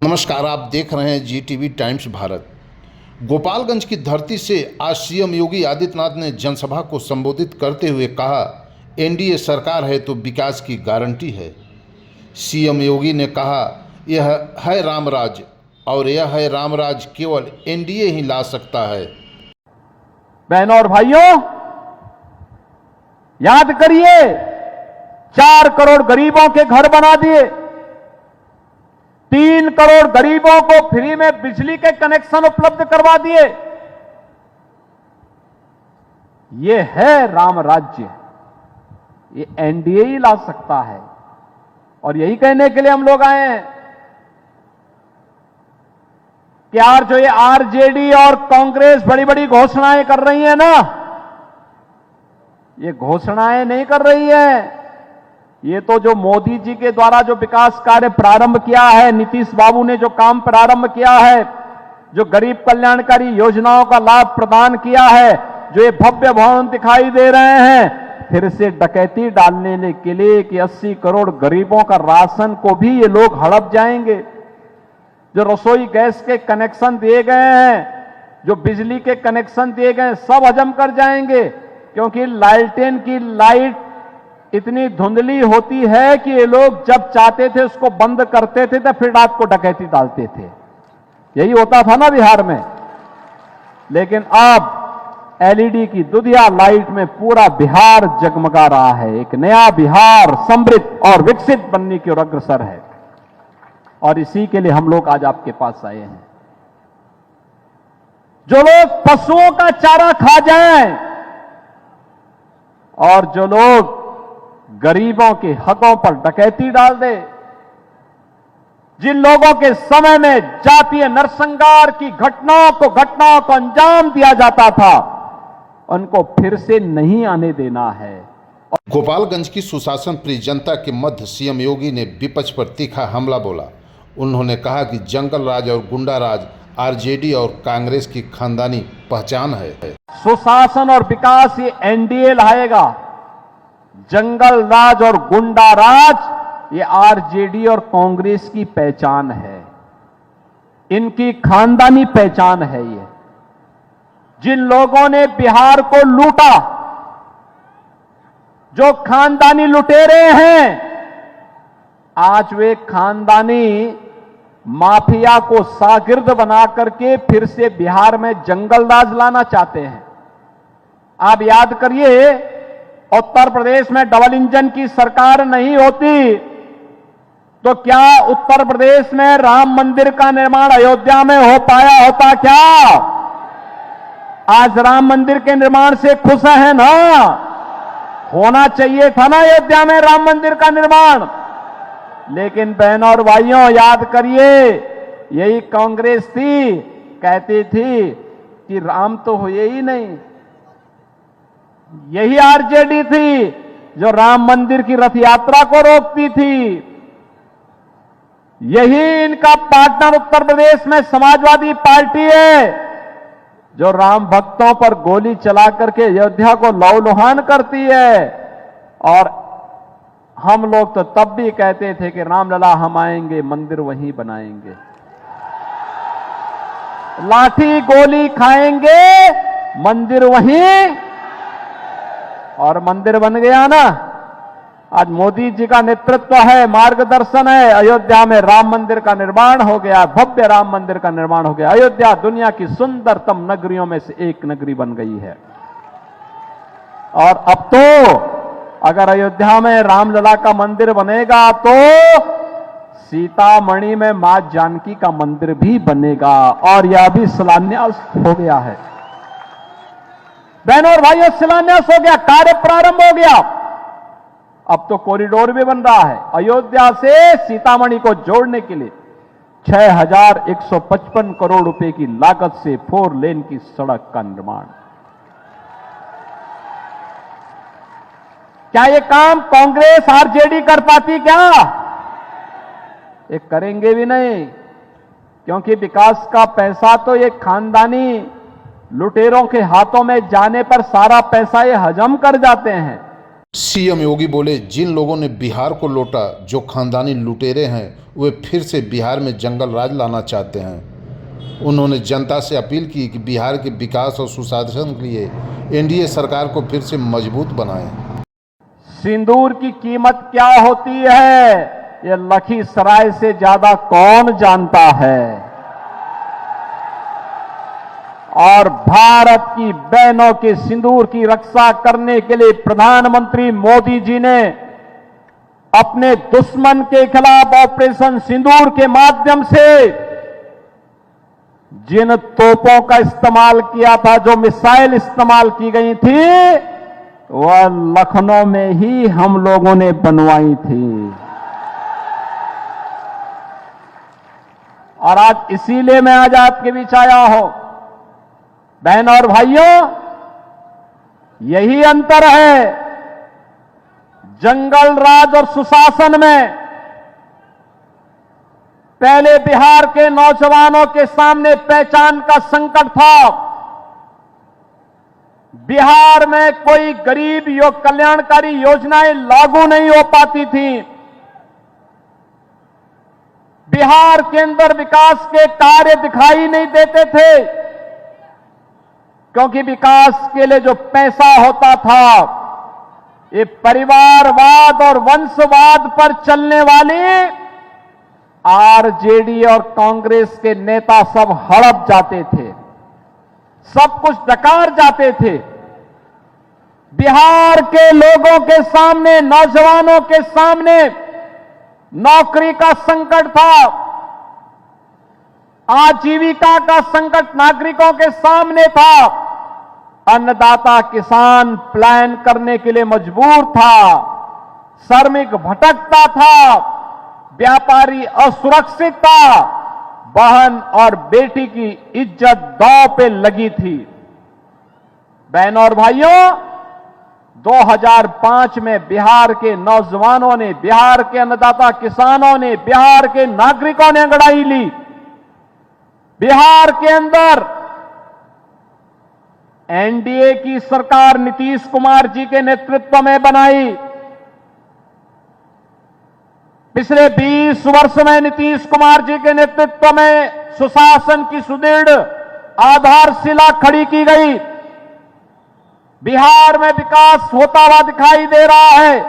नमस्कार, आप देख रहे हैं GTV टाइम्स भारत। गोपालगंज की धरती से आज सीएम योगी आदित्यनाथ ने जनसभा को संबोधित करते हुए कहा, एनडीए सरकार है तो विकास की गारंटी है। सीएम योगी ने कहा, यह है रामराज और यह है रामराज केवल एनडीए ही ला सकता है। बहनों और भाइयों, याद करिए, 4 करोड़ गरीबों के घर बना दिए, 3 करोड़ गरीबों को फ्री में बिजली के कनेक्शन उपलब्ध करवा दिए। यह है राम राज्य, ये एनडीए ही ला सकता है। और यही कहने के लिए हम लोग आए हैं कि यार जो ये आरजेडी और कांग्रेस बड़ी बड़ी घोषणाएं कर रही है ना, ये घोषणाएं नहीं कर रही है। ये तो जो मोदी जी के द्वारा जो विकास कार्य प्रारंभ किया है, नीतीश बाबू ने जो काम प्रारंभ किया है, जो गरीब कल्याणकारी योजनाओं का लाभ प्रदान किया है, जो ये भव्य भवन दिखाई दे रहे हैं, फिर से डकैती डालने के लिए कि 80 करोड़ गरीबों का राशन को भी ये लोग हड़प जाएंगे। जो रसोई गैस के कनेक्शन दिए गए हैं, जो बिजली के कनेक्शन दिए गए हैं, सब हजम कर जाएंगे, क्योंकि लालटेन की लाइट इतनी धुंधली होती है कि ये लोग जब चाहते थे उसको बंद करते थे तो फिर रात को डकैती डालते थे। यही होता था ना बिहार में। लेकिन अब एलईडी की दुधिया लाइट में पूरा बिहार जगमगा रहा है। एक नया बिहार समृद्ध और विकसित बनने की ओर अग्रसर है, और इसी के लिए हम लोग आज आपके पास आए हैं। जो लोग पशुओं का चारा खा जाएं और जो लोग गरीबों के हकों पर डकैती डाल दे, जिन लोगों के समय में जातीय नरसंहार की घटनाओं को अंजाम दिया जाता था, उनको फिर से नहीं आने देना है। गोपालगंज की सुशासन प्रिय जनता के मध्य सीएम योगी ने विपक्ष पर तीखा हमला बोला। उन्होंने कहा कि जंगल राज और गुंडा राज आरजेडी और कांग्रेस की खानदानी पहचान है। सुशासन और विकास ये एनडीए लाएगा। जंगल राज और गुंडा राज ये आरजेडी और कांग्रेस की पहचान है, इनकी खानदानी पहचान है। ये जिन लोगों ने बिहार को लूटा, जो खानदानी लुटेरे हैं, आज वे खानदानी माफिया को शागिर्द बना करके फिर से बिहार में जंगल राज लाना चाहते हैं। आप याद करिए, उत्तर प्रदेश में डबल इंजन की सरकार नहीं होती तो क्या उत्तर प्रदेश में राम मंदिर का निर्माण अयोध्या में हो पाया होता? क्या आज राम मंदिर के निर्माण से खुश है ना? होना चाहिए था ना अयोध्या में राम मंदिर का निर्माण। लेकिन बहनों और भाइयों, याद करिए, यही कांग्रेस थी, कहती थी कि राम तो हुए ही नहीं। यही आरजेडी थी जो राम मंदिर की रथ यात्रा को रोकती थी। यही इनका पार्टनर उत्तर प्रदेश में समाजवादी पार्टी है, जो राम भक्तों पर गोली चला करके अयोध्या को लहूलुहान करती है। और हम लोग तो तब भी कहते थे कि रामलला हम आएंगे, मंदिर वहीं बनाएंगे, लाठी गोली खाएंगे, मंदिर वहीं। और मंदिर बन गया ना। आज मोदी जी का नेतृत्व है, मार्गदर्शन है, अयोध्या में राम मंदिर का निर्माण हो गया, भव्य राम मंदिर का निर्माण हो गया। अयोध्या दुनिया की सुंदरतम नगरियों में से एक नगरी बन गई है। और अब तो अगर अयोध्या में रामलला का मंदिर बनेगा तो सीतामढ़ी में मां जानकी का मंदिर भी बनेगा, और यह भी शिलान्यास हो गया है। बहनों और भाइयों, शिलान्यास हो गया, कार्य प्रारंभ हो गया। अब तो कॉरिडोर भी बन रहा है अयोध्या से सीतामढ़ी को जोड़ने के लिए। 6155 करोड़ रुपए की लागत से 4 लेन की सड़क का निर्माण। क्या ये काम कांग्रेस आरजेडी कर पाती? क्या ये करेंगे भी नहीं, क्योंकि विकास का पैसा तो ये खानदानी लुटेरों के हाथों में जाने पर सारा पैसा ये हजम कर जाते हैं। सीएम योगी बोले, जिन लोगों ने बिहार को लूटा, जो खानदानी लुटेरे हैं, वे फिर से बिहार में जंगल राज लाना चाहते हैं। उन्होंने जनता से अपील की कि बिहार के विकास और सुशासन के लिए एनडीए सरकार को फिर से मजबूत बनाएं। सिंदूर की कीमत क्या होती है, ये लखीसराय से ज्यादा कौन जानता है। और भारत की बहनों के सिंदूर की रक्षा करने के लिए प्रधानमंत्री मोदी जी ने अपने दुश्मन के खिलाफ ऑपरेशन सिंदूर के माध्यम से जिन तोपों का इस्तेमाल किया था, जो मिसाइल इस्तेमाल की गई थी, वह लखनऊ में ही हम लोगों ने बनवाई थी। और आज इसीलिए मैं आज आपके बीच आया हूं। बहन और भाइयों, यही अंतर है जंगल राज और सुशासन में। पहले बिहार के नौजवानों के सामने पहचान का संकट था। बिहार में कोई गरीब कल्याणकारी योजनाएं लागू नहीं हो पाती थी। बिहार के अंदर विकास के कार्य दिखाई नहीं देते थे, क्योंकि विकास के लिए जो पैसा होता था, ये परिवारवाद और वंशवाद पर चलने वाली आरजेडी और कांग्रेस के नेता सब हड़प जाते थे, सब कुछ डकार जाते थे। बिहार के लोगों के सामने, नौजवानों के सामने नौकरी का संकट था, आजीविका का संकट नागरिकों के सामने था। अन्नदाता किसान प्लान करने के लिए मजबूर था, श्रमिक भटकता था, व्यापारी असुरक्षित था, बहन और बेटी की इज्जत दांव पे लगी थी। बहनों और भाइयों, 2005 में बिहार के नौजवानों ने, बिहार के अन्नदाता किसानों ने, बिहार के नागरिकों ने अंगड़ाई ली। बिहार के अंदर एनडीए की सरकार नीतीश कुमार जी के नेतृत्व में बनाई। पिछले 20 वर्ष में नीतीश कुमार जी के नेतृत्व में सुशासन की सुदृढ़ आधारशिला खड़ी की गई। बिहार में विकास होता हुआ दिखाई दे रहा है।